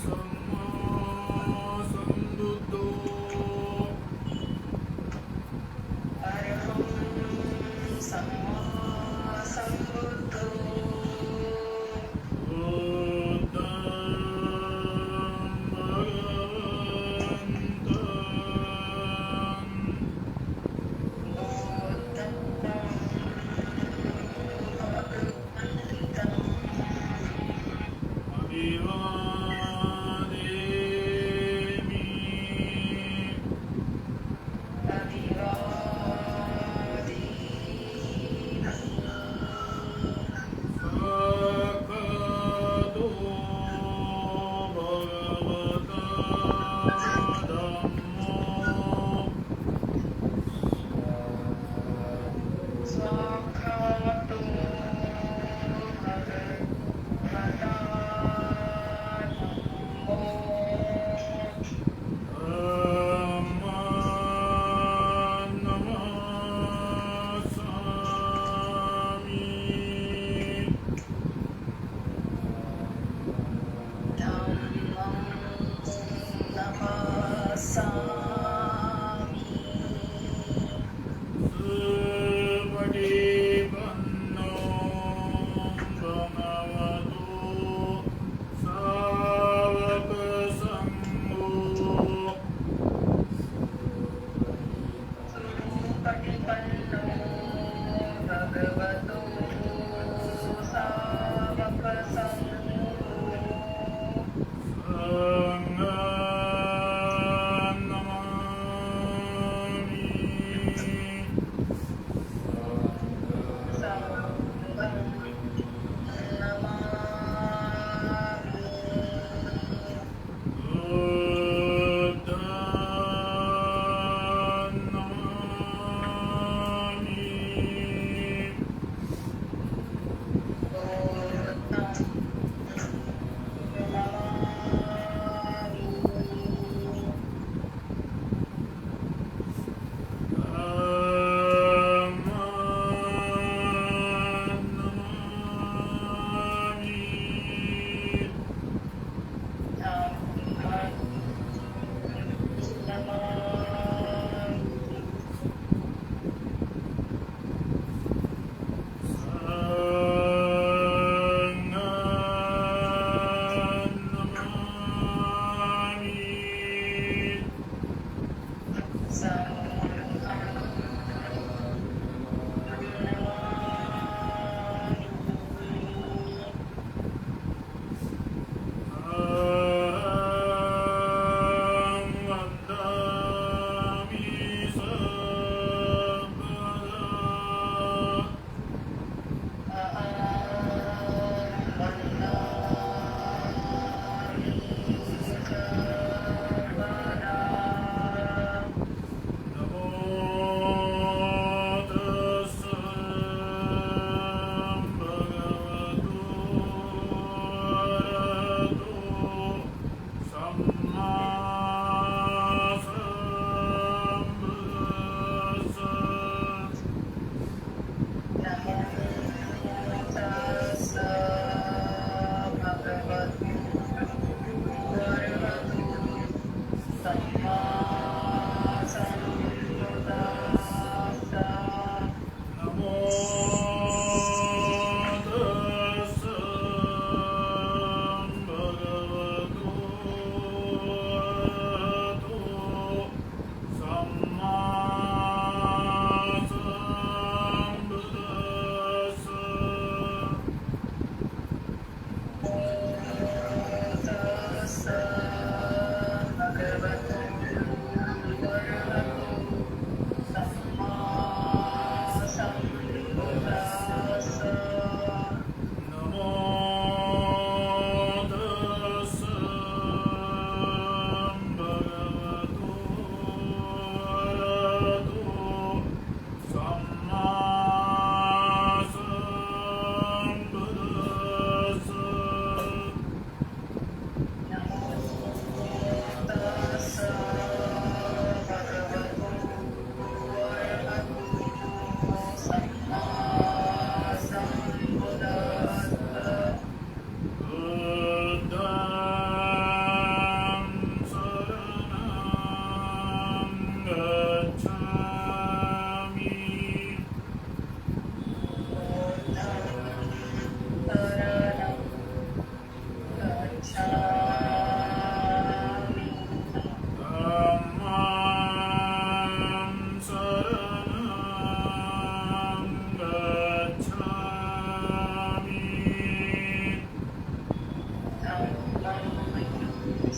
सम्मा सम्बुद्धो अरहं सम्मा सम्बुद्धो बुद्धं बुद्धं अभिवादेमि साक्षातो भगवता धम्मो स्वाक्षातो भगवता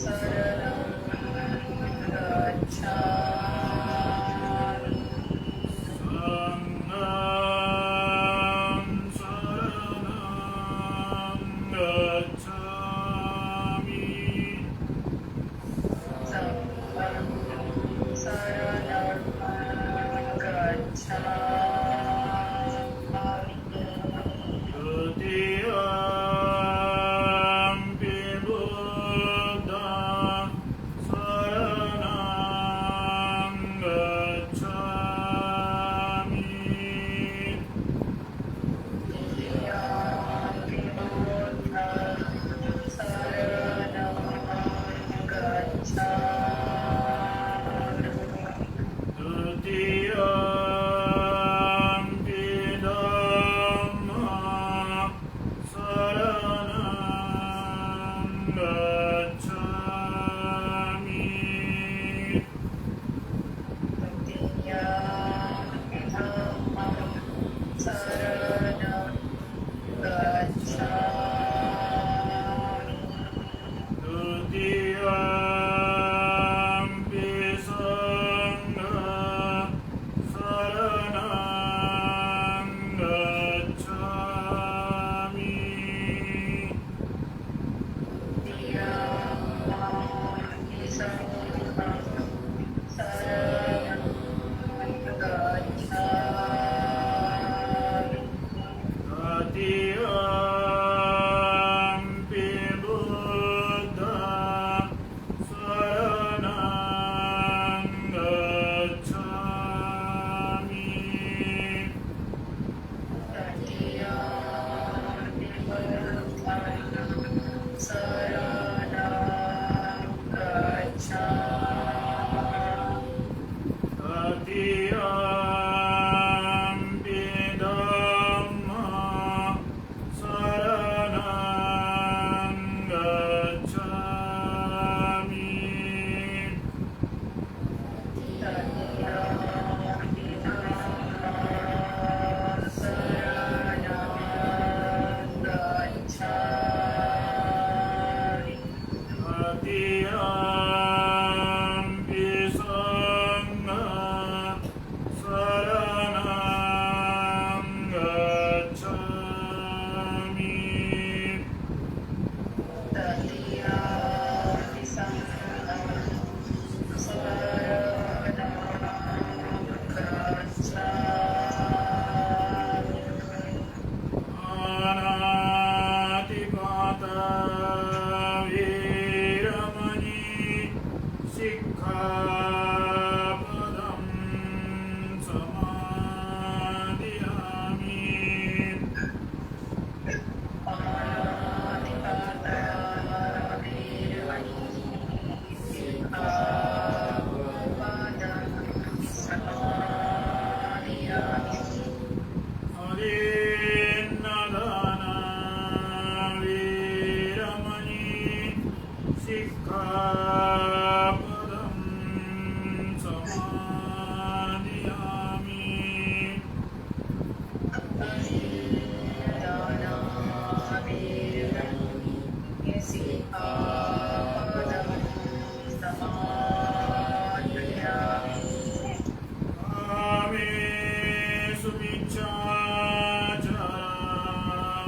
शरणं गच्छामि Sangam Saranam Gacchami Sangam Saranam Gacchami Tutiyampi Buddha Saranam Gacchami Yampi Buddha Saranam Gacchami Tutiyampi Dhamma Saranam Gacchami Yampi Dhammam Saranam Gacchami Tutiyampi Sangha Saranam Gacchami Yampi Saranam Saranam Gacchami Tatiyampi Buddha Saranam Gacchami Tatiyampi Buddham Saranam Gacchami Tatiyampi Dhamma Saranam Gacchami Tatiyampi Dhammam Saranam Gacchami Tatiyampi Sangha Saranam Gacchami Tatiyampi Sangham Saranam Gacchami Anatipata Viramani Sikkhapadam Samadhiyami Anatipata Virmani Sikkhapadam Samadhiyami Adinadana Viramani Sikkhapadam Samadhiyami Adinadana Virmani Sikkhapadam Samadhiyami Ame Sumichachara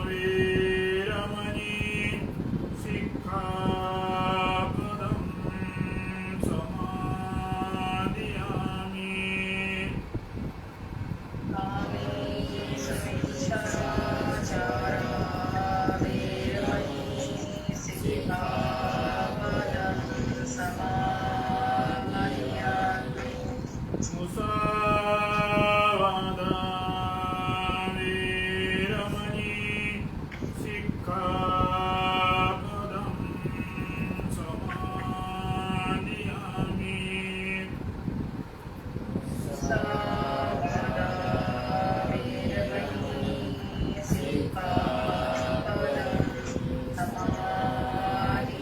Viramani Sikkhapadam Samadhiyami Musavada Viramani Sikkhapadam Samadhiyami Samadhi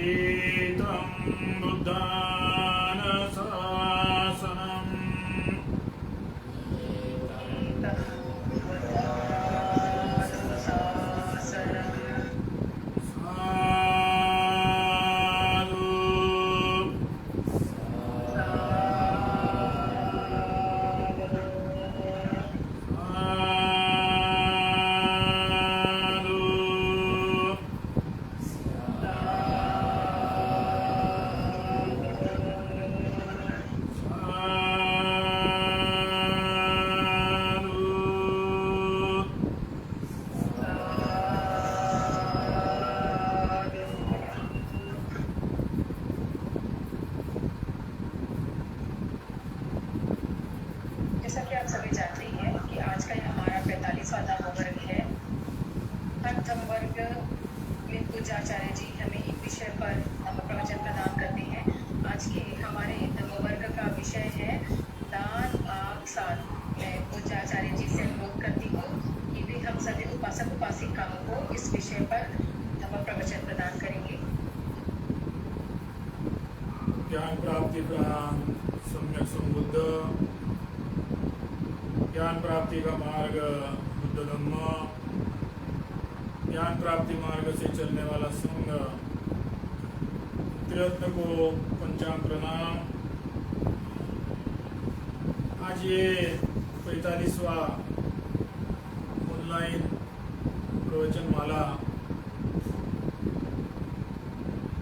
एतं बुद्धानशासनम् साधु साधु साधु जैसा कि आप सभी जानते ही हैं कि आज का ये हमारा 45वां धम्म वर्ग है। हर धम्म वर्ग में पूज्याचार्य जी हमें एक विषय पर धम्म प्रवचन प्रदान करते हैं। आज के हमारे धम्म वर्ग का विषय है दान आग साध। मैं पूज्याचार्य जी से अनुरोध करती हूँ कि वे हम सभी उपासक उपासिकाओं को इस विषय पर धम्म प्रवचन प्रदान करेंगे। ज्ञान प्राप्ति प्रधान सम्यक संबुद्ध ज्ञान प्राप्ति का मार्ग बुद्ध धम्म ज्ञान प्राप्ति मार्ग से चलने वाला संघ त्रिरत्न को पंचांग प्रणाम। आज ये 45वां ऑनलाइन प्रवचन माला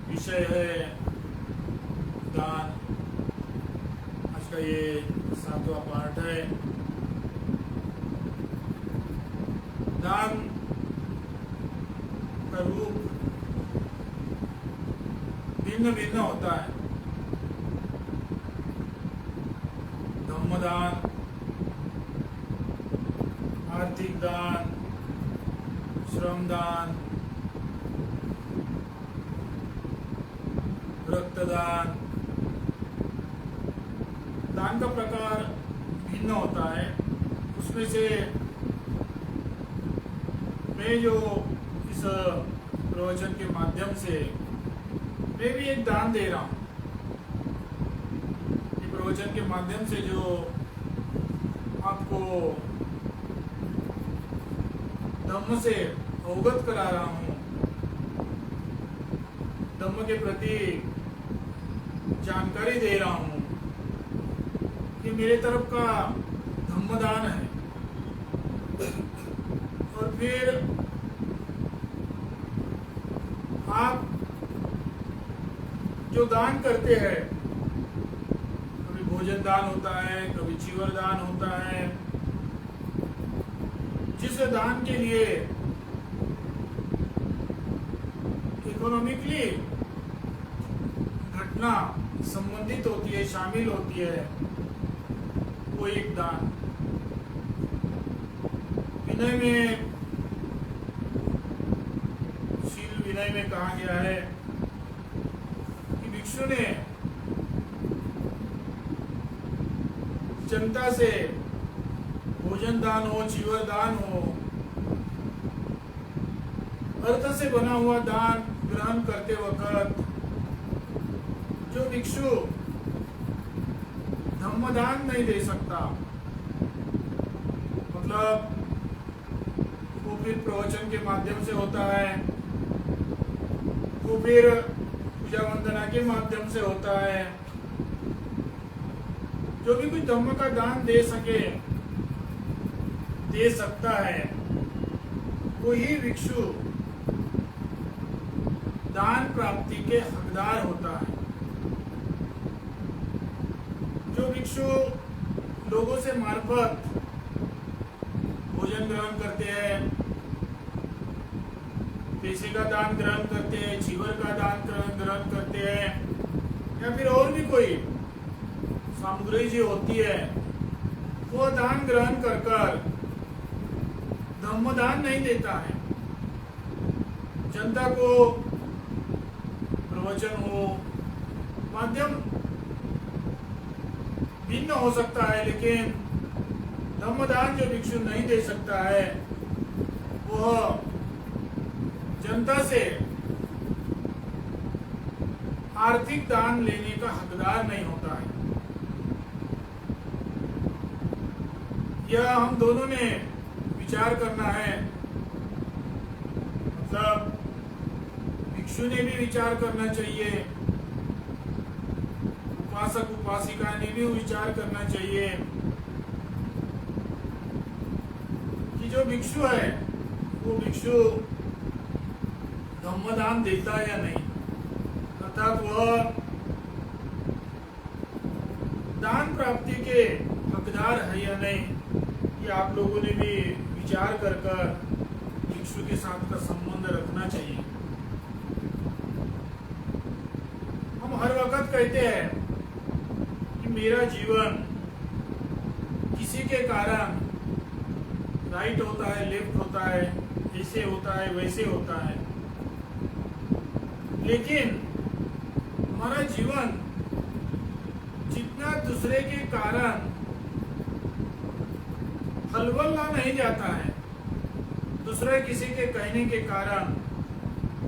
विषय है दान। आज का ये 7वां पार्ट है। दान का रूप भिन्न भिन्न होता है। धम्मदान, आर्थिक दान, श्रमदान, रक्तदान। दान का प्रकार भिन्न होता है। उसमें से मैं जो इस प्रवचन के माध्यम से मैं भी एक दान दे रहा हूँ। ये प्रवचन के माध्यम से जो आपको धम्म से अवगत करा रहा हूँ, धम्म के प्रति जानकारी दे रहा हूँ, ये मेरे तरफ का धम्मदान है। और फिर आप जो दान करते हैं, कभी भोजन दान होता है, कभी चीवर दान होता है, जिस दान के लिए इकोनॉमिकली घटना संबंधित होती है, शामिल होती है, वो एक दान। विनय में, शील विनय में कहा गया है कि भिक्षु ने जनता से भोजन दान हो, चीवर दान हो, अर्थ से बना हुआ दान ग्रहण करते वक्त जो भिक्षु धम्मदान नहीं दे सकता, मतलब वो फिर प्रवचन के माध्यम से होता है, वो फिर पूजा वंदना के माध्यम से होता है, जो भी कोई धम्म का दान दे सके, दे सकता है, वही भिक्षु दान प्राप्ति के हकदार होता है। जो भिक्षु लोगों से मार्फत भोजन ग्रहण करते हैं, पैसे का दान ग्रहण करते हैं, चीवर का दान ग्रहण करते हैं, या फिर और भी कोई सामग्री जो होती है, वो दान ग्रहण कर धम्मदान नहीं देता है। जनता को प्रवचन हो, माध्यम भिन्न हो सकता है, लेकिन धम्मदान जो भिक्षु नहीं दे सकता है वह जनता से आर्थिक दान लेने का हकदार नहीं होता है। यह हम दोनों ने विचार करना है, मतलब भिक्षु ने भी विचार करना चाहिए, उपासक उपासिका ने भी विचार करना चाहिए कि जो भिक्षु है वो भिक्षु धम्मदान देता है या नहीं, अर्थात वह दान प्राप्ति के हकदार है या नहीं। ये आप लोगों ने भी विचार कर भिक्षु के साथ का संबंध रखना चाहिए। हम हर वक्त कहते हैं कि मेरा जीवन किसी के कारण राइट होता है, लेफ्ट होता है, ऐसे होता है, वैसे होता है, लेकिन हमारा जीवन जितना दूसरे के कारण हलवल्ला नहीं जाता है, दूसरे किसी के कहने के कारण,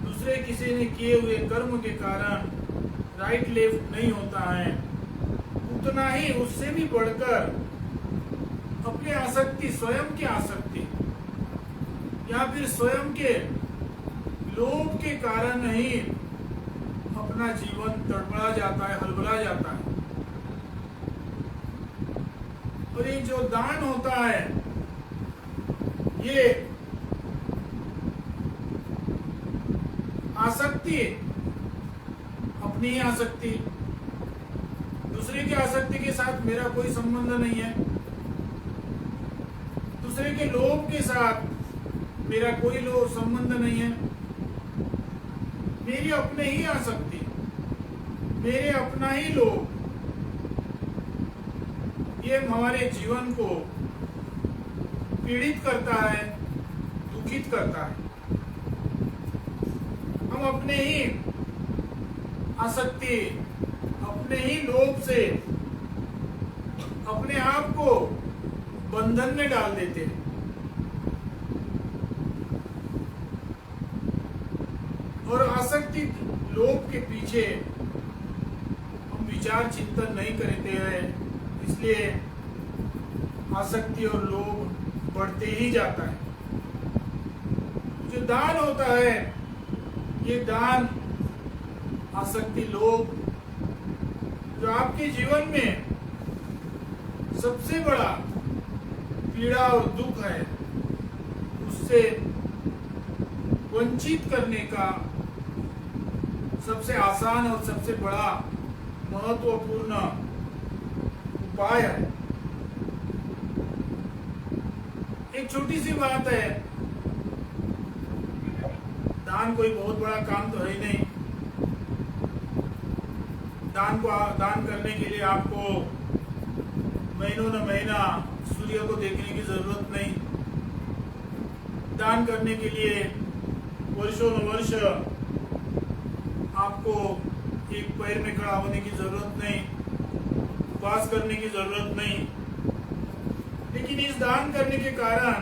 दूसरे किसी ने किए हुए कर्म के कारण राइट लेफ्ट नहीं होता है, उतना ही उससे भी बढ़कर अपनी आसक्ति, स्वयं की आसक्ति या फिर स्वयं के लोभ के कारण ही अपना जीवन तड़पड़ा जाता है, हलबला जाता है। और ये जो दान होता है ये आसक्ति, अपनी ही आसक्ति, दूसरे की आसक्ति के साथ मेरा कोई संबंध नहीं है, दूसरे के लोभ के साथ मेरा कोई संबंध नहीं है, मेरी अपने ही आसक्ति, मेरे अपना ही लोभ, ये हमारे जीवन को पीड़ित करता है, दुखित करता है। हम अपने ही आसक्ति, अपने ही लोभ से अपने आप को बंधन में डाल देते हैं। और आसक्ति, लोभ के पीछे हम विचार चिंतन नहीं करते हैं, इसलिए आसक्ति और लोभ बढ़ते ही जाता है। जो दान होता है ये दान, आसक्ति, लोभ जो आपके जीवन में सबसे बड़ा पीड़ा और दुख है उससे वंचित करने का सबसे आसान और सबसे बड़ा महत्वपूर्ण उपाय है। एक छोटी सी बात है, दान कोई बहुत बड़ा काम तो है ही नहीं। दान करने के लिए आपको महीनों न महीना सूर्य को देखने की जरूरत नहीं। दान करने के लिए वर्षों न वर्ष आपको एक पैर में खड़ा होने की जरूरत नहीं, उपवास करने की जरूरत नहीं। लेकिन इस दान करने के कारण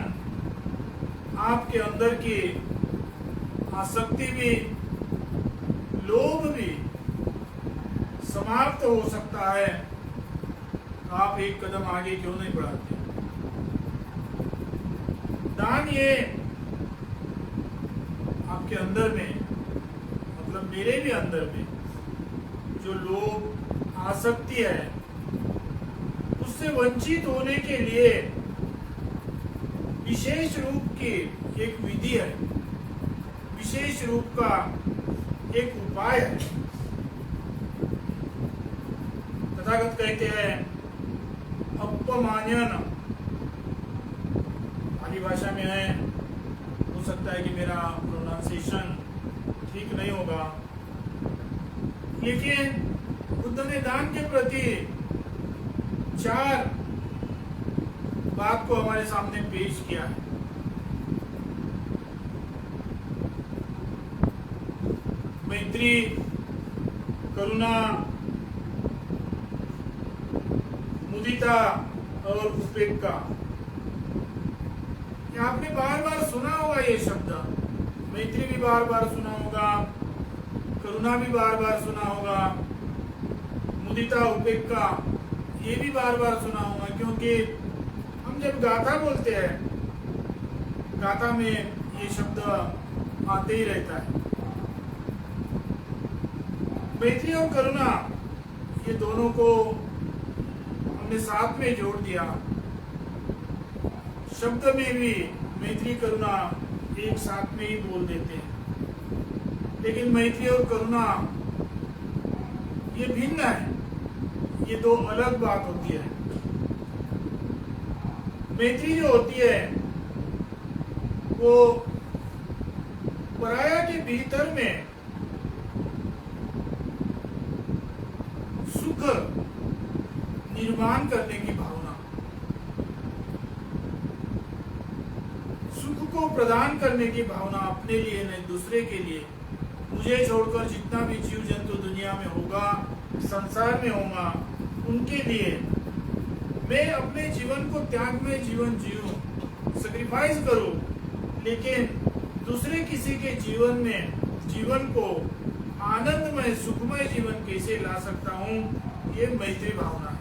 आपके अंदर की आसक्ति भी, लोभ भी समाप्त हो सकता है। आप एक कदम आगे क्यों नहीं बढ़ाते? दान ये आपके अंदर में, मतलब मेरे भी अंदर में जो लोभ, आसक्ति है उससे वंचित होने के लिए विशेष रूप की एक विधि है, विशेष रूप का एक उपाय है। तथागत कहते हैं अपमानन, पाली भाषा में है, हो सकता है कि मेरा प्रोनाउंसिएशन ठीक नहीं होगा, लेकिन बुद्ध ने दान के प्रति 4 बात को हमारे सामने पेश किया है। मैत्री, करुणा, मुदिता और उपेक्षा। ये आपने बार बार सुना होगा ये शब्द। मैत्री भी बार बार सुना होगा, करुणा भी बार बार सुना होगा, मुदिता उपेक्षा ये भी बार बार सुना होगा। क्योंकि हम जब गाथा बोलते हैं, गाथा में ये शब्द आते ही रहता है। मैत्री और करुणा ये दोनों को हमने साथ में जोड़ दिया। शब्द में भी मैत्री करुणा एक साथ में ही बोल देते हैं, लेकिन मैत्री और करुणा ये भिन्न है, ये दो अलग बात होती है। मैत्री जो होती है वो पराया के भीतर में सुख निर्माण करने की भावना, सुख को प्रदान करने की भावना, अपने लिए नहीं दूसरे के लिए। मुझे छोड़कर जितना भी जीव जंतु दुनिया में होगा, संसार में होगा, उनके लिए मैं अपने जीवन को त्यागमय जीवन जीऊं, सैक्रिफाइस करूं, लेकिन दूसरे किसी के जीवन को आनंदमय सुखमय जीवन कैसे ला सकता हूं, ये मैत्री भावना है।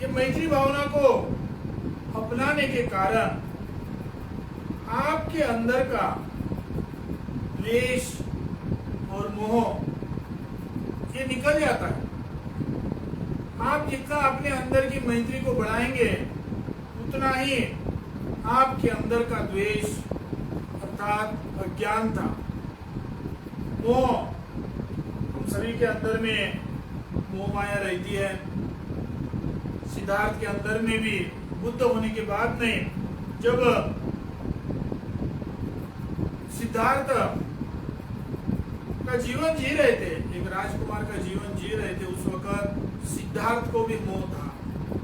ये मैत्री भावना को अपनाने के कारण आपके अंदर का द्वेष और मोह ये निकल जाता है। आप जितना अपने अंदर की मैत्री को बढ़ाएंगे, उतना ही आपके अंदर का द्वेष अर्थात अज्ञानता, मोह, हम सभी के अंदर में मोह माया रहती है। सिद्धार्थ के अंदर में भी बुद्ध होने के बाद में जब सिद्धार्थ का जीवन जी रहे थे, एक राजकुमार का जीवन जी रहे थे, उस वक्त सिद्धार्थ को भी मोह था,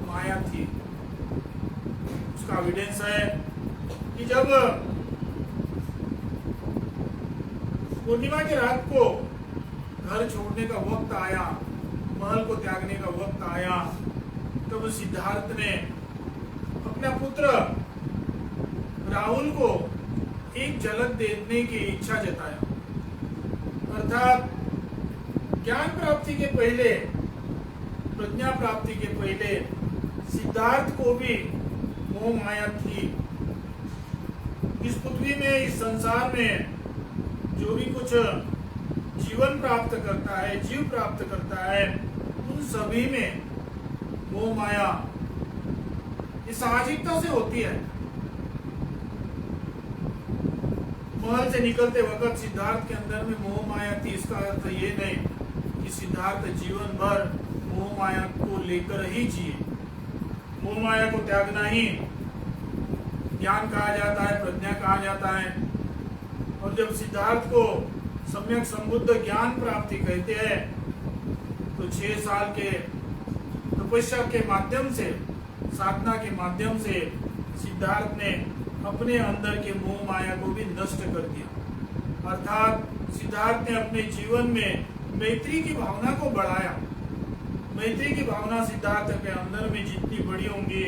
माया थी। उसका एविडेंस है कि जब पूर्णिमा की रात को घर छोड़ने का वक्त आया, महल को त्यागने का वक्त आया, तब सिद्धार्थ ने अपना पुत्र राहुल को एक झलक देखने की इच्छा जताया। अर्थात ज्ञान प्राप्ति के पहले, प्रज्ञा प्राप्ति के पहले सिद्धार्थ को भी मोह माया थी। इस पृथ्वी में, इस संसार में जो भी कुछ जीवन प्राप्त करता है, जीव प्राप्त करता है, उन सभी में मोह माया इस साहजिकता से होती है। महल से निकलते वक्त सिद्धार्थ के अंदर में मोह माया थी। इसका अर्थ ये नहीं कि सिद्धार्थ जीवन भर मोह माया को लेकर ही जिए। मोह माया को त्यागना ही ज्ञान कहा जाता है, प्रज्ञा कहा जाता है। और जब सिद्धार्थ को सम्यक संबुद्ध ज्ञान प्राप्ति कहते हैं, तो 6 साल के तपस्या के माध्यम से, साधना के माध्यम से सिद्धार्थ ने अपने अंदर के मोह माया को भी नष्ट कर दिया। अर्थात सिद्धार्थ ने अपने जीवन में मैत्री की भावना को बढ़ाया। मैत्री की भावना सिद्धार्थ के अंदर में जितनी बड़ी होंगी,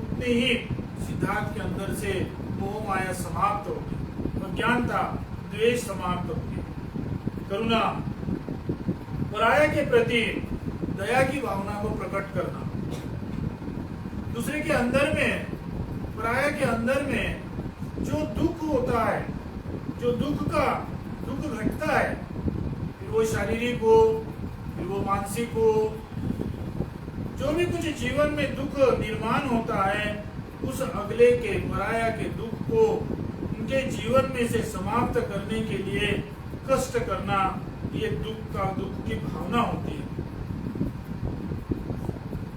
उतनी ही सिद्धार्थ के अंदर से मोह माया समाप्त होगी, अज्ञानता, द्वेष समाप्त होगी। करुणा, पराया के प्रति दया की भावना को प्रकट करना, दूसरे के अंदर में, पराया के अंदर में जो दुख होता है, जो दुख घटता है, फिर वो शारीरिक हो, फिर वो मानसिक हो, जो भी कुछ जीवन में दुख निर्माण होता है, उस अगले के, पराया के दुख को उनके जीवन में से समाप्त करने के लिए कष्ट करना, ये दुख की भावना होती है।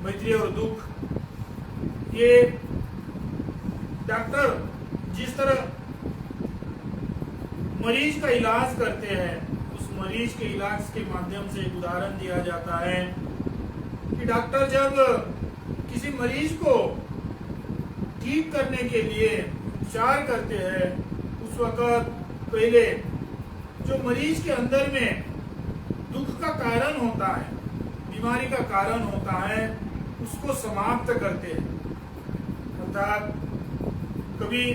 मैत्री और दुख, ये डॉक्टर जिस तरह मरीज का इलाज करते हैं, उस मरीज के इलाज के माध्यम से एक उदाहरण दिया जाता है कि डॉक्टर जब किसी मरीज को ठीक करने के लिए उपचार करते हैं, उस वक्त पहले जो मरीज के अंदर में दुख का कारण होता है, बीमारी का कारण होता है उसको समाप्त करते हैं। अर्थात कभी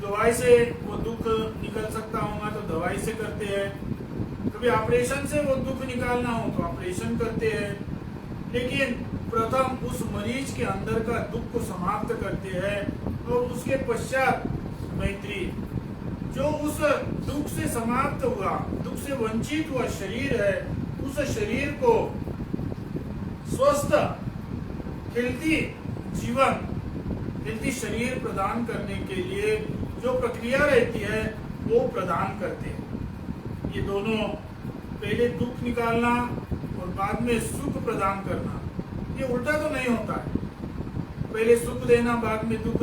दवाई से वो दुख निकल सकता होगा तो दवाई से करते हैं, कभी ऑपरेशन से वो दुख निकालना हो तो ऑपरेशन करते हैं, लेकिन प्रथम उस मरीज के अंदर का दुख को समाप्त करते हैं और उसके पश्चात मैत्री जो उस दुख से समाप्त हुआ, दुख से वंचित हुआ शरीर है, उस शरीर को स्वस्थ हेल्दी जीवन, हेल्दी शरीर प्रदान करने के लिए जो प्रक्रिया रहती है वो प्रदान करते हैं। ये दोनों, पहले दुख निकालना और बाद में सुख प्रदान करना, ये उल्टा तो नहीं होता है। पहले सुख देना बाद में दुख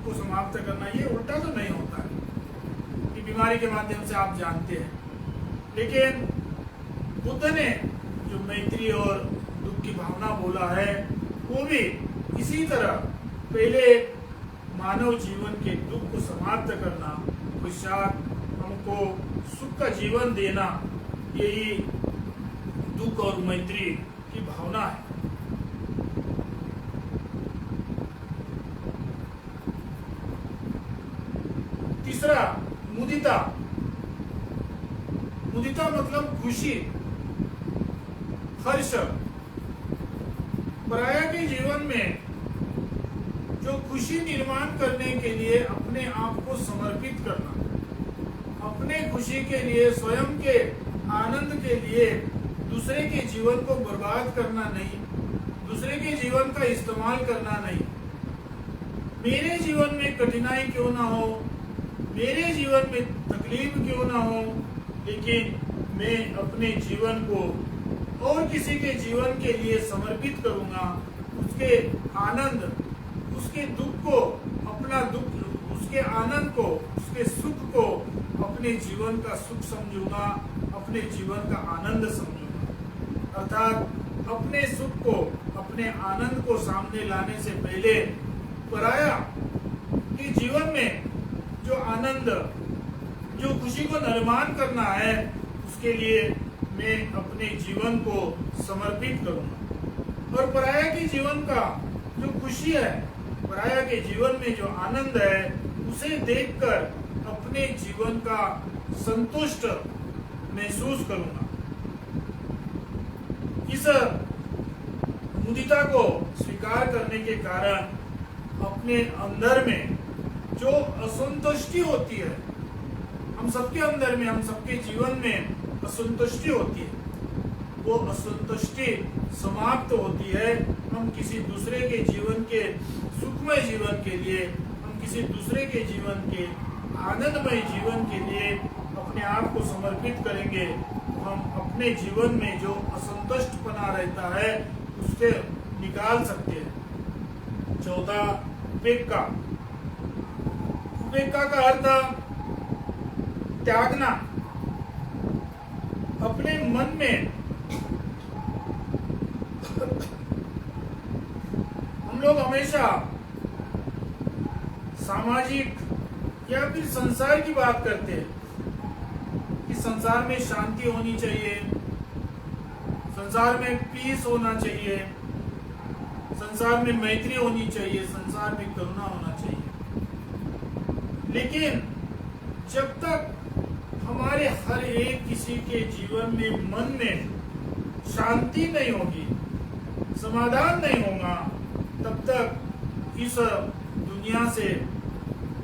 को समाप्त करना, ये उल्टा तो नहीं होता है। ये बीमारी के माध्यम से आप जानते हैं। लेकिन बुद्ध ने जो मैत्री और दुख की भावना बोला है वो भी इसी तरह पहले मानव जीवन के दुख को समाप्त करना, पश्चात हमको सुख का जीवन देना, यही दुख और मैत्री की भावना है। तीसरा मुदिता। मुदिता मतलब खुशी, हर्ष। पराया के जीवन में जो खुशी निर्माण करने के लिए अपने आप को समर्पित करना, अपने खुशी के लिए, स्वयं के आनंद के लिए दूसरे के जीवन को बर्बाद करना नहीं, दूसरे के जीवन का इस्तेमाल करना नहीं। मेरे जीवन में कठिनाई क्यों ना हो, मेरे जीवन में तकलीफ क्यों ना हो, लेकिन मैं अपने जीवन को और किसी के जीवन के लिए समर्पित करूंगा। उसके आनंद, उसके दुख को, अपना दुख, उसके आनंद को, उसके सुख को अपने जीवन का सुख समझूंगा, अपने जीवन का आनंद समझूंगा। अर्थात अपने सुख को, अपने आनंद को सामने लाने से पहले पराया के जीवन में जो आनंद, जो खुशी को निर्माण करना है, उसके लिए मैं अपने जीवन को समर्पित करूंगा। और पराया के जीवन का जो खुशी है, पराया के जीवन में जो आनंद है, उसे देखकर अपने जीवन का संतुष्ट महसूस करूंगा। इस मुदिता को स्वीकार करने के कारण अपने अंदर में जो असंतुष्टि होती है, हम सबके अंदर में, हम सबके जीवन में असंतुष्टि होती है, वो असंतुष्टि समाप्त होती है। हम किसी दूसरे के जीवन के सुखमय जीवन के लिए, हम किसी दूसरे के जीवन के आनंदमय जीवन के लिए अपने आप को समर्पित करेंगे तो हम अपने जीवन में जो असंतुष्टपना रहता है उससे निकाल सकते हैं। चौथा, उपेक्षा। उपेक्षा का अर्थ त्यागना। अपने मन में हम लोग हमेशा सामाजिक या फिर संसार की बात करते हैं कि संसार में शांति होनी चाहिए, संसार में पीस होना चाहिए, संसार में मैत्री होनी चाहिए, संसार में करुणा होना चाहिए। लेकिन जब तक हमारे हर एक किसी के जीवन में, मन में शांति नहीं होगी, समाधान नहीं होगा, तब तक इस दुनिया से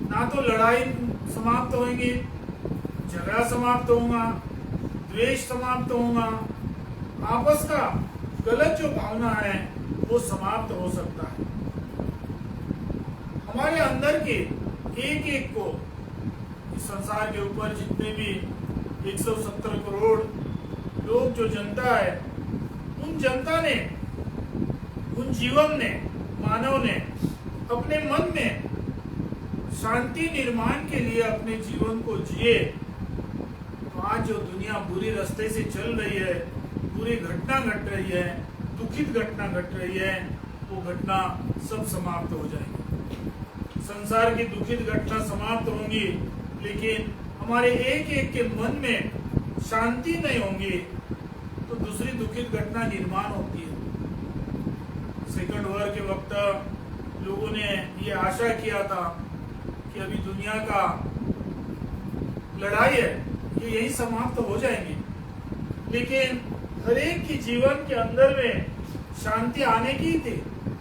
ना तो लड़ाई समाप्त होगी, झगड़ा समाप्त होगा, द्वेष समाप्त होगा, आपस का गलत जो भावना है वो समाप्त हो सकता है। हमारे अंदर के एक एक को, इस संसार के ऊपर जितने भी 170 करोड़ लोग, जो जनता है, उन जनता ने, उन जीवन ने, मानव ने अपने मन में शांति निर्माण के लिए अपने जीवन को जिए, तो आज जो दुनिया बुरी रास्ते से चल रही है, बुरी घटना घट रही है, दुखित घटना घट रही है, वो घटना सब समाप्त हो जाएगी। संसार की दुखित घटना समाप्त होंगी, लेकिन हमारे एक एक के मन में शांति नहीं होगी, तो दूसरी दुखित घटना निर्माण होती है। सेकंड वॉर के वक्त लोगों ने ये आशा किया था कि अभी दुनिया का लड़ाई है ये यही समाप्त हो जाएंगे, लेकिन हर एक के जीवन के अंदर में शांति आने की ही थी,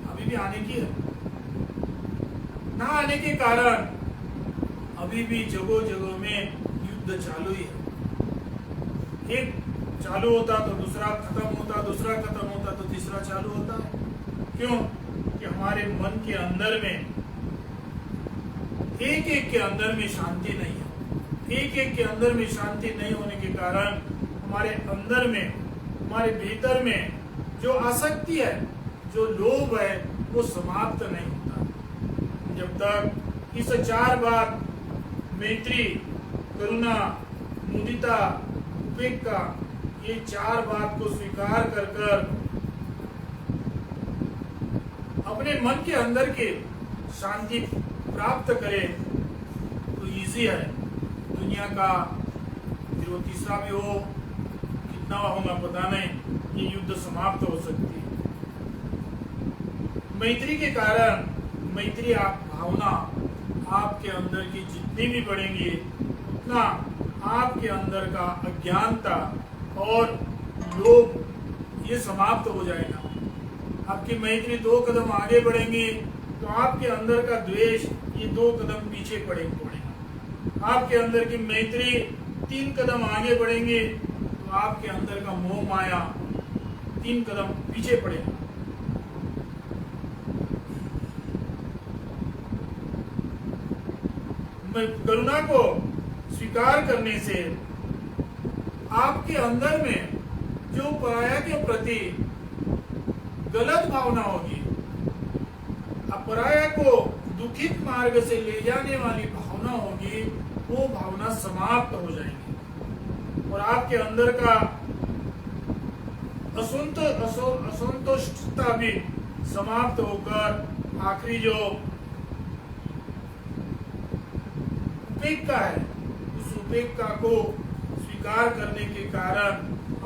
अभी भी आने की है। ना आने के कारण अभी भी जगह जगह में युद्ध चालू ही है। एक चालू होता तो दूसरा खत्म होता, दूसरा खत्म होता तो तीसरा चालू होता है। क्यों? कि हमारे मन के अंदर में एक एक के अंदर में शांति नहीं है। एक एक के अंदर में शांति नहीं होने के कारण हमारे अंदर में, हमारे भीतर में जो आसक्ति है, जो लोभ है, वो समाप्त नहीं होता। जब तक इस 4 बात मैत्री, करुणा, मुदिता, उपेक्षा, ये 4 बात को स्वीकार कर कर अपने मन के अंदर के शांति प्राप्त करें तो इजी है। दुनिया का फिर वो तीसरा भी हो, कितना होगा पता नहीं, ये युद्ध समाप्त हो सकती है। मैत्री के कारण, मैत्री आप भावना आपके अंदर की जितनी भी बढ़ेंगी उतना आपके अंदर का अज्ञानता और लोभ ये समाप्त हो जाएगा। आपकी मैत्री 2 कदम आगे बढ़ेंगी तो आपके अंदर का द्वेष ये 2 कदम पीछे पड़ेगा। आपके अंदर की मैत्री 3 कदम आगे बढ़ेंगे तो आपके अंदर का मोह माया 3 कदम पीछे पड़ेगा। करुणा को स्वीकार करने से आपके अंदर में जो पराया के प्रति गलत भावना होगी, पराया को दुखित मार्ग से ले जाने वाली भावना होगी, वो भावना समाप्त हो जाएगी और आपके अंदर का असंतुष्टता भी समाप्त होकर आखिरी जो उपेक्षा है, उस उपेक्षा को स्वीकार करने के कारण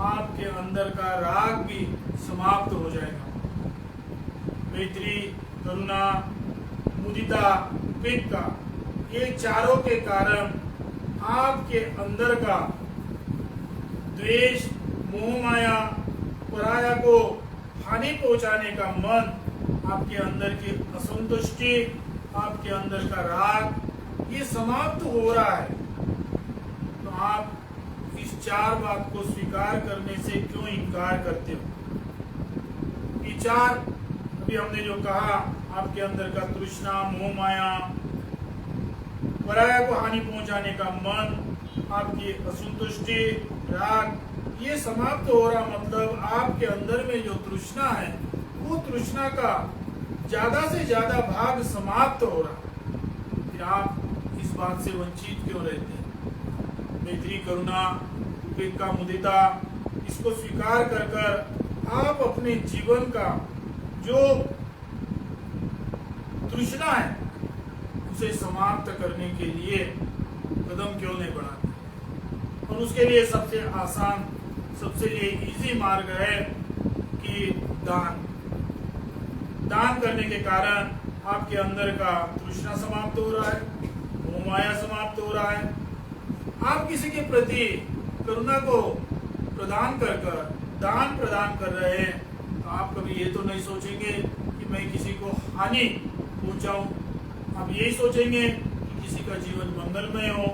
आपके अंदर का राग भी समाप्त हो जाएगा। मैत्री, करुणा, मुदिता, उपेक्षा, ये चारों के कारण आपके अंदर का द्वेष, मोह माया, पराया को हानि पहुंचाने का मन, आपके अंदर की असंतुष्टि, आपके अंदर का राग ये समाप्त हो रहा है। तो आप इस 4 बात को स्वीकार करने से क्यों इनकार करते हो? ये 4 अभी हमने जो कहा, आपके अंदर का तृष्णा, मोह माया, पराया को हानि पहुंचाने का मन, आपकी असंतुष्टि, राग ये समाप्त हो रहा, मतलब आपके अंदर में जो तृष्णा है वो तृष्णा का ज्यादा से ज्यादा भाग समाप्त हो रहा। फिर आप इस बात से वंचित क्यों रहते हैं? मैत्री, करुणा, उपेक्षा, मुदिता इसको स्वीकार कर कर आप अपने जीवन का जो तृष्णा है उसे समाप्त करने के लिए कदम क्यों नहीं बढ़ाते? और उसके लिए सबसे आसान, सबसे लिए इजी मार्ग है कि दान करने के कारण आपके अंदर का तृष्णा समाप्त हो रहा है, मोह माया समाप्त हो रहा है। आप किसी के प्रति करुणा को प्रदान कर कर दान प्रदान कर रहे हैं तो आप कभी ये तो नहीं सोचेंगे कि मैं किसी को हानि पहुंचाऊं। आप यही सोचेंगे कि किसी का जीवन मंगलमय हो,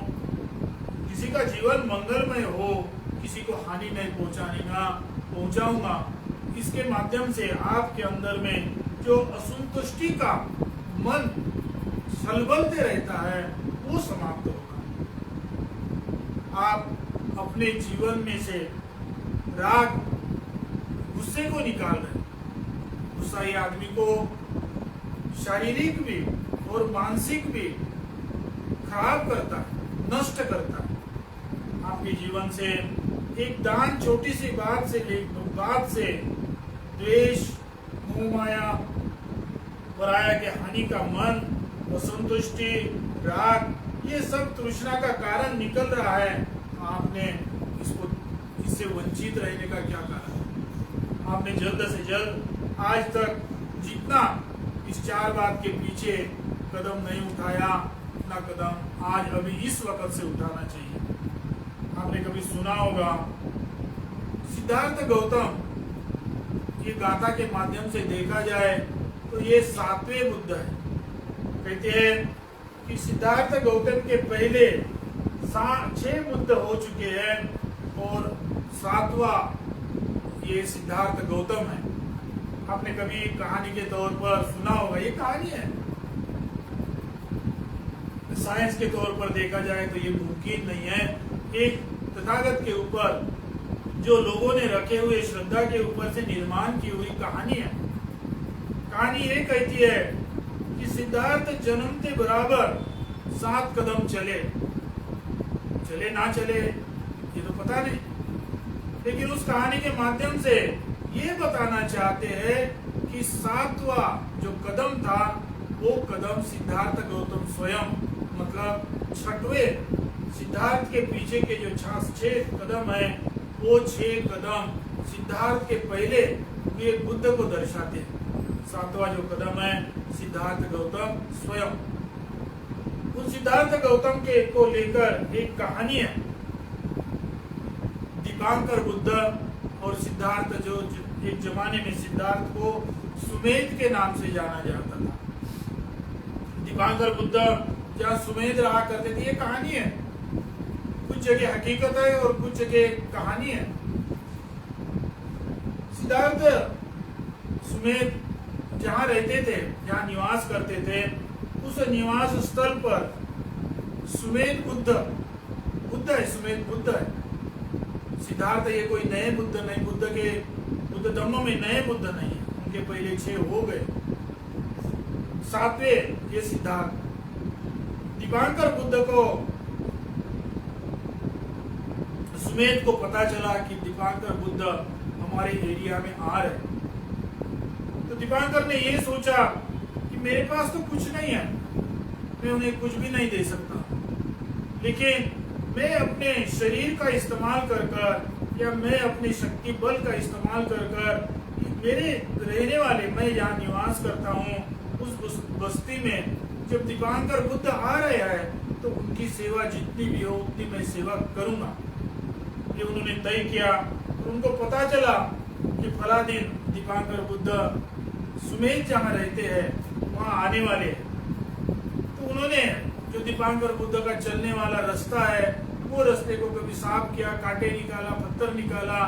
किसी का जीवन मंगलमय हो, किसी को हानि नहीं पहुंचाऊंगा। इसके माध्यम से आपके अंदर में जो असंतुष्टि का मन छलबलते रहता है वो समाप्त होगा। आप अपने जीवन में से राग, गुस्से को निकाल रहे हैं। गुस्सा ये आदमी को शारीरिक भी और मानसिक भी खराब करता है, नष्ट करता है। आपके जीवन से एक दान, छोटी सी बात से द्वेष, मोह माया, पराया के हानि का मन, असंतुष्टि, राग ये सब तृष्णा का कारण निकल रहा है। आपने इससे वंचित रहने का क्या कारण? आपने जल्द से जल्द आज तक जितना इस 4 बात के पीछे कदम नहीं उठाया, उतना कदम आज अभी इस वक्त से उठाना चाहिए। आपने कभी सुना होगा सिद्धार्थ गौतम, ये गाथा के माध्यम से देखा जाए तो ये 7वें बुद्ध है। कहते हैं कि सिद्धार्थ गौतम के पहले 6 बुद्ध हो चुके हैं और 7वां ये सिद्धार्थ गौतम है। आपने कभी कहानी के तौर पर सुना होगा, ये कहानी है। साइंस के तौर पर देखा जाए तो ये मुमकिन नहीं है। एक तथागत के ऊपर जो लोगों ने रखे हुए श्रद्धा के ऊपर से निर्माण की हुई कहानी है। कहानी ये कहती है कि सिद्धार्थ जन्मते बराबर 7 कदम चले ना चले ये तो पता नहीं, लेकिन उस कहानी के माध्यम से ये बताना चाहते हैं कि 7वां जो कदम था वो कदम सिद्धार्थ गौतम स्वयं, मतलब 6वें सिद्धार्थ के पीछे के जो 6 कदम है वो 6 कदम सिद्धार्थ के पहले ये बुद्ध को दर्शाते हैं। 7वां जो कदम है सिद्धार्थ गौतम स्वयं। उस सिद्धार्थ गौतम के को लेकर एक कहानी है। दीपांकर बुद्ध और सिद्धार्थ, जो एक जमाने में सिद्धार्थ को सुमेध के नाम से जाना जाता था। दीपांकर बुद्ध जहाँ सुमेध रहा करते थे, ये कहानी है। कुछ जगह हकीकत है और कुछ जगह कहानी है। सिद्धार्थ सुमेध जहाँ रहते थे, जहाँ निवास करते थे, उस निवास स्थल पर सुमेध बुद्ध है, सुमेध बुद्ध है। सिद्धार्थ ये कोई नए बुद्ध नहीं, बुद्ध धम्म में नए बुद्ध नहीं है, उनके पहले 6 हो गए। 7वें ये सिद्धार्थ। दीपांकर बुद्ध को, सुमेध को पता चला कि दीपांकर बुद्ध हमारे एरिया में आ रहे, तो दीपांकर ने ये सोचा कि मेरे पास तो कुछ नहीं है, मैं उन्हें कुछ भी नहीं दे सकता, लेकिन मैं अपने शरीर का इस्तेमाल कर या मैं अपने शक्ति बल का इस्तेमाल कर मेरे रहने वाले, मैं जहाँ निवास करता हूँ उस बस्ती में जब दीपांकर बुद्ध आ रहे हैं तो उनकी सेवा जितनी भी हो उतनी मैं सेवा करूंगा। ये उन्होंने तय किया और उनको पता चला कि फला दिन दीपांकर बुद्ध सुमेध जहाँ रहते हैं वहाँ आने वाले हैं। तो उन्होंने जो दीपांकर बुद्ध का चलने वाला रास्ता है वो रास्ते को कभी साफ किया, कांटे निकाला, पत्थर निकाला,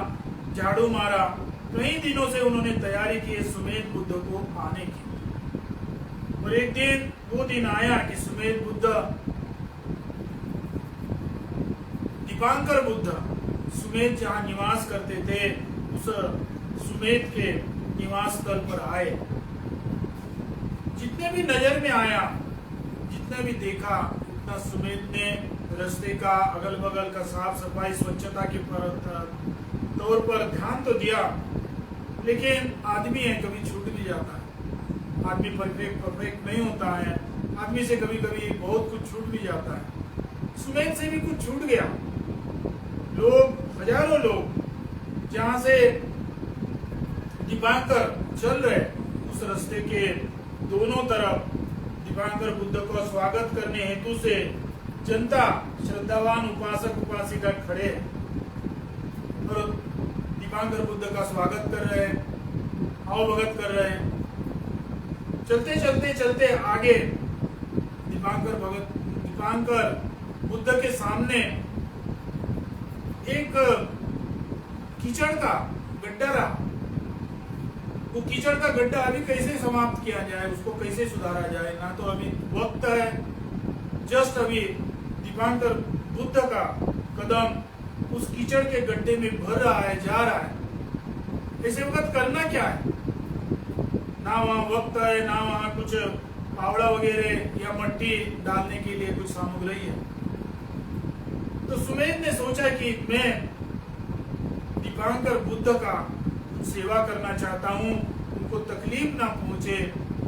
झाड़ू मारा। कई दिनों से उन्होंने तैयारी की सुमेध बुद्ध को आने की। और एक दिन वो दिन आया कि सुमेध बुद्ध, दीपांकर बुद्ध सुमेध जहाँ निवास करते थे उस सुमेध के निवास स्थल पर आए। जितने भी नजर में आया, जितना भी देखा, उतना सुमेध ने रास्ते का अगल बगल का साफ सफाई स्वच्छता के तौर पर ध्यान तो दिया, लेकिन आदमी है कभी छूट भी जाता है। आदमी परफेक्ट नहीं होता है, आदमी से कभी कभी बहुत कुछ छूट भी जाता है। सुमेध से भी कुछ छूट गया। लोग, हजारों लोग जहाँ से दीपांकर चल रहे उस रास्ते के दोनों तरफ दीपांकर बुद्ध का स्वागत करने हेतु से जनता, श्रद्धावान उपासक उपासिका खड़े हैं और दीपांकर बुद्ध का स्वागत कर रहे हैं, आवभगत कर रहे हैं। चलते आगे दीपांकर बुद्ध के सामने एक कीचड़ का गड्ढा रहा। वो कीचड़ का गड्ढा अभी कैसे समाप्त किया जाए, उसको कैसे सुधारा जाए, ना तो अभी वक्त है। जस्ट अभी दीपांकर बुद्ध का कदम उस कीचड़ के गड्ढे में भर रहा है, जा रहा है। ऐसे वक्त करना क्या है? ना वहाँ वक्त है, ना वहाँ कुछ पावड़ा वगैरह या मट्टी डालने के लिए कुछ सामग्री है। तो सुमेध ने सोचा कि मैं दीपांकर बुद्ध का सेवा करना चाहता हूँ, उनको तकलीफ ना पहुंचे,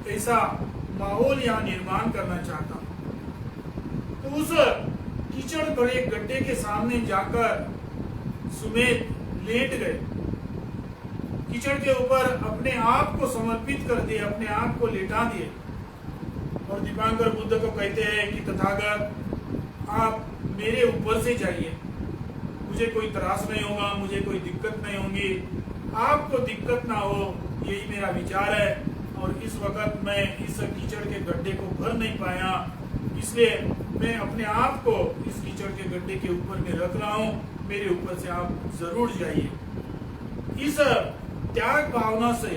ऐसा माहौल यहाँ निर्माण करना चाहता हूँ। तो उस कीचड़ भरे गड्ढे के सामने जाकर सुमेध लेट गए कीचड़ के ऊपर अपने आप को समर्पित कर दिए, अपने आप को लेटा दिए और दीपांकर बुद्ध को कहते हैं कि तथागत आप मेरे ऊपर से जाइए, मुझे कोई त्रास नहीं होगा, मुझे कोई दिक्कत नहीं होगी, आपको दिक्कत ना हो, यही मेरा विचार है। और इस वक्त मैं इस कीचड़ के गड्ढे को भर नहीं पाया, इसलिए मैं अपने आप को इस कीचड़ के गड्ढे के ऊपर में रख रहा हूँ, मेरे ऊपर से आप जरूर जाइए। इस त्याग भावना से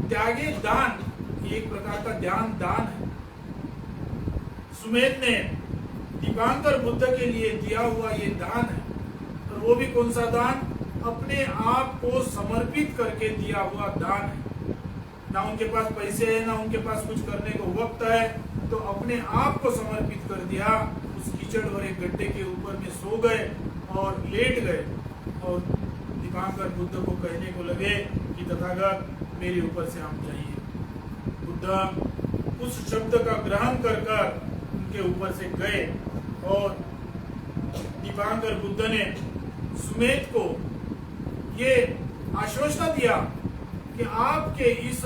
त्यागे दान एक प्रकार का ध्यान दान है। सुमेध ने दीपांकर बुद्ध के लिए दिया हुआ ये दान है, और वो भी कौन सा दान? अपने आप को समर्पित करके दिया हुआ दान है। ना उनके पास पैसे है, ना उनके पास कुछ करने को वक्त है, तो अपने आप को समर्पित कर दिया, उस कीचड़ भरे गड्ढे के ऊपर में सो गए और लेट गए और दीपांकर बुद्ध को कहने को लगे कि तथागत मेरे ऊपर से आप जाइए। बुद्ध उस शब्द का ग्रहण कर कर उनके ऊपर से गए और दीपांकर बुद्ध ने सुमेध को ये आश्वासन दिया कि आपके इस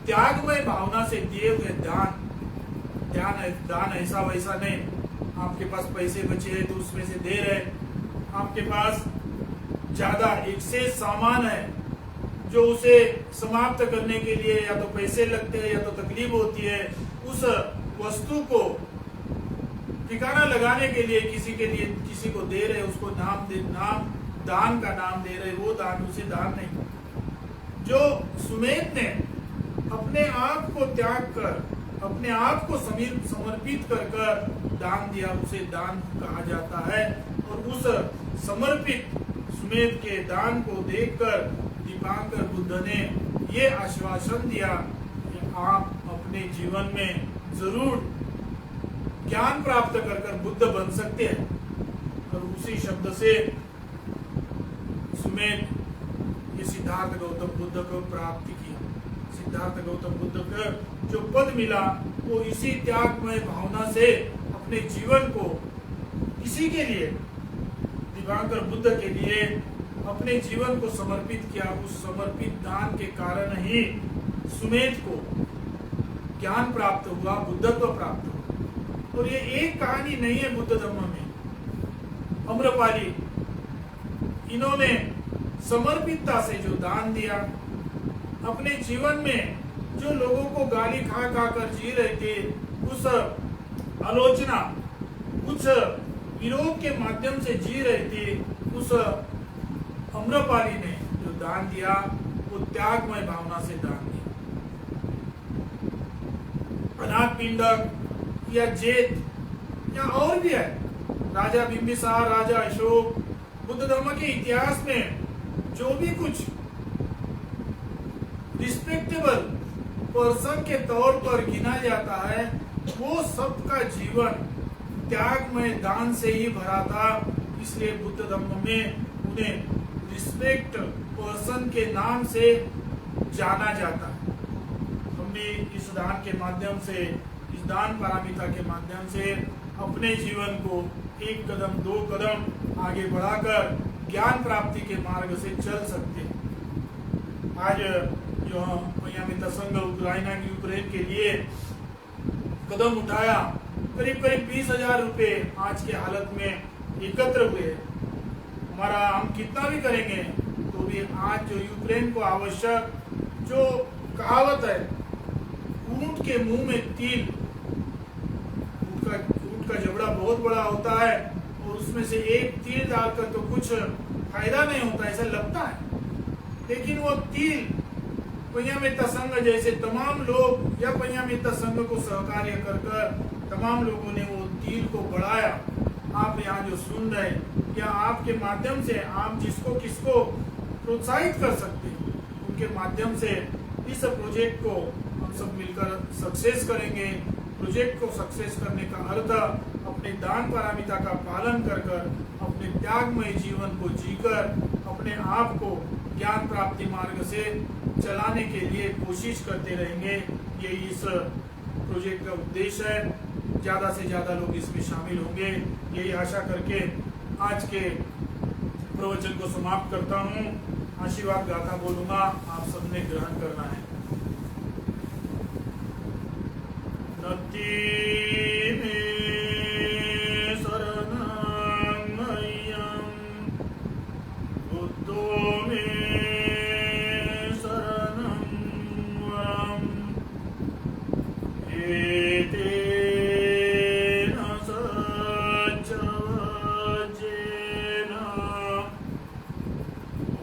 त्यागमय भावना से दिए हुए दान ऐसा वैसा नहीं, आपके पास पैसे बचे हैं तो उसमें से दे रहे, आपके पास ज्यादा एक्सेस सामान है जो उसे समाप्त करने के लिए या तो पैसे लगते हैं या तो तकलीफ होती है, उस वस्तु को ठिकाना लगाने के लिए किसी को दे रहे, उसको दान का नाम दे रहे, वो दान उसे दान नहीं। जो सुमेध ने अपने आप को त्याग कर, अपने आप को समर्पित कर दान दिया, उसे दान कहा जाता है। और उस समर्पित सुमेध के दान को देखकर दीपांकर बुद्ध ने ये आश्वासन दिया कि आप अपने जीवन में जरूर ज्ञान प्राप्त कर बुद्ध बन सकते हैं। और उसी शब्द से सुमेध ये सिद्धार्थ गौतम बुद्ध को प्राप्ति किया। सिद्धार्थ गौतम बुद्ध का जो पद मिला वो इसी त्यागमय भावना से अपने जीवन को किसी के लिए, दीपांकर बुद्ध के लिए अपने जीवन को समर्पित किया। उस समर्पित दान के कारण ही सुमेध को ज्ञान प्राप्त हुआ, बुद्धत्व प्राप्त हुआ। और ये एक कहानी नहीं है बुद्ध धर्म में। अम्रपाली इन्होंने समर्पितता से जो दान दिया, अपने जीवन में जो लोगों को गाली खा कर जी रहे थे, उस आलोचना, उस विरोध के माध्यम से जी रहे थे, उस अम्रपाली ने जो दान दिया वो त्यागमय भावना से दान दिया। अनाथ पिंडक या जेत या और भी है, राजा बिंबिसार, राजा अशोक, बुद्ध धर्म के इतिहास में जो भी कुछ रिस्पेक्टेबल पर्सन के तौर पर गिना जाता है, वो सबका जीवन त्यागमय दान से ही भरा था। इसलिए बुद्ध धर्म में उन्हें रिस्पेक्ट पर्सन के नाम से जाना जाता है। हम भी इस दान के माध्यम से, इस दान पारमिता के माध्यम से अपने जीवन को एक कदम, दो कदम आगे बढ़ाकर ज्ञान प्राप्ति के मार्ग से चल सकते हैं। आज जो हम संघ यूक्रेन के लिए कदम उठाया, करीब 20,000 रुपए आज के हालत में एकत्र हुए। हमारा हम कितना भी करेंगे तो भी आज जो यूक्रेन को आवश्यक, जो कहावत है ऊंट के मुंह में तिल, ऊंट का जबड़ा बहुत बड़ा होता है और उसमें से एक तिल डालकर तो कुछ फायदा नहीं होता, ऐसा लगता है। लेकिन वो तिल पंजामित्ता संघ जैसे तमाम लोग या पंजामित्ता संघ को सहकार्य कर तमाम लोगों ने वो तिल को बढ़ाया। आप यहाँ जो सुन रहे हैं, क्या आपके माध्यम से आप जिसको किसको प्रोत्साहित कर सकते हैं, उनके माध्यम से इस प्रोजेक्ट को हम सब मिलकर सक्सेस करेंगे। प्रोजेक्ट को सक्सेस करने का अर्थ अपने दान पारमिता का पालन कर अपने त्यागमय जीवन को जीकर अपने आप को ज्ञान प्राप्ति मार्ग से चलाने के लिए कोशिश करते रहेंगे। यही इस प्रोजेक्ट का उद्देश्य है। ज़्यादा से ज़्यादा लोग इसमें शामिल होंगे, यही आशा करके आज के प्रवचन को समाप्त करता हूँ। आशीर्वाद गाथा बोलूंगा, आप सबने ग्रहण करना है। नत्थी मे शरणं मह्यं, बुद्धो मे शरणं वरम्, एतेन सच्च वचेन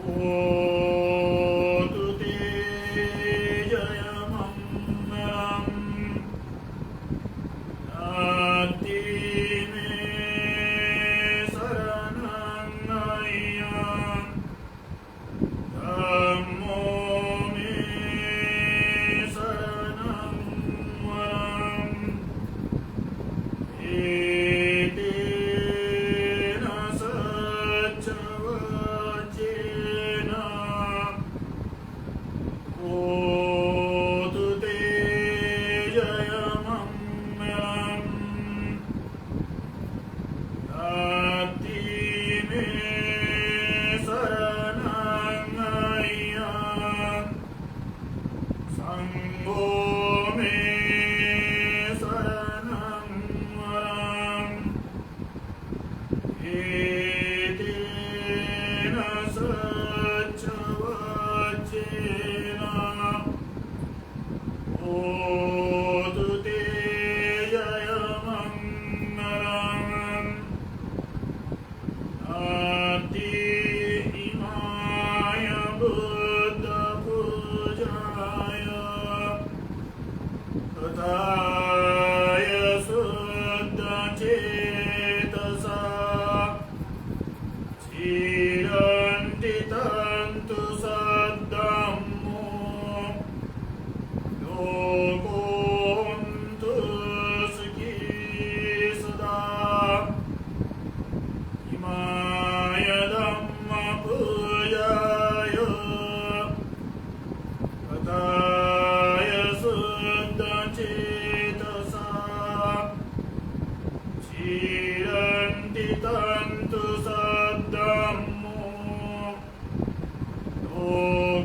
होतु ते जयमङ्गलम्। नत्थि मे शरणं मह्यं, धम्मो मे शरणं वरम्, एतेन सच्च वचेन होतु ते जयमङ्गलम्। नत्थि मे शरणं मह्यं, सङ्घो मे शरणं वरम्, एतेन सच्च वचेन होतु ते जयमङ्गलम्। नत्थि इमाय बुद्धपूजाय, तथाय शुद्धचेतसा, चिरन्ति तन्तु सद्धम्मो, लोकोऽन्तु सुखी सदा। इमाय धम्मपूजाय, तथाय शुद्धचेतसा, चिरन्ति तन्तु सद्धम्मो,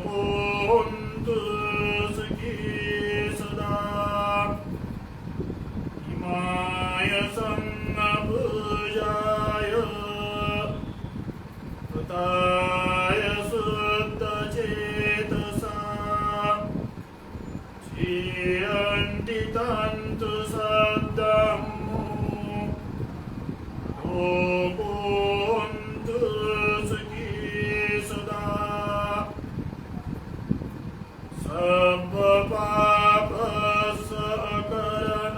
लोकोऽन्तु सुखी सदा। इमाय सङ्घपूजाय, तथाय शुद्धचेतसा, चिरन्ति तन्तु सद्धम्मो, लोकोऽन्तु सुखी सदा।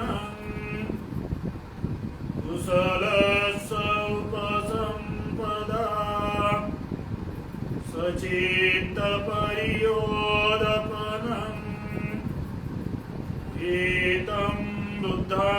सर्वपापसकरणं, कुशलस्य उपसम्पदा, सचित्तपरियोदपनम्, एतं बुद्धा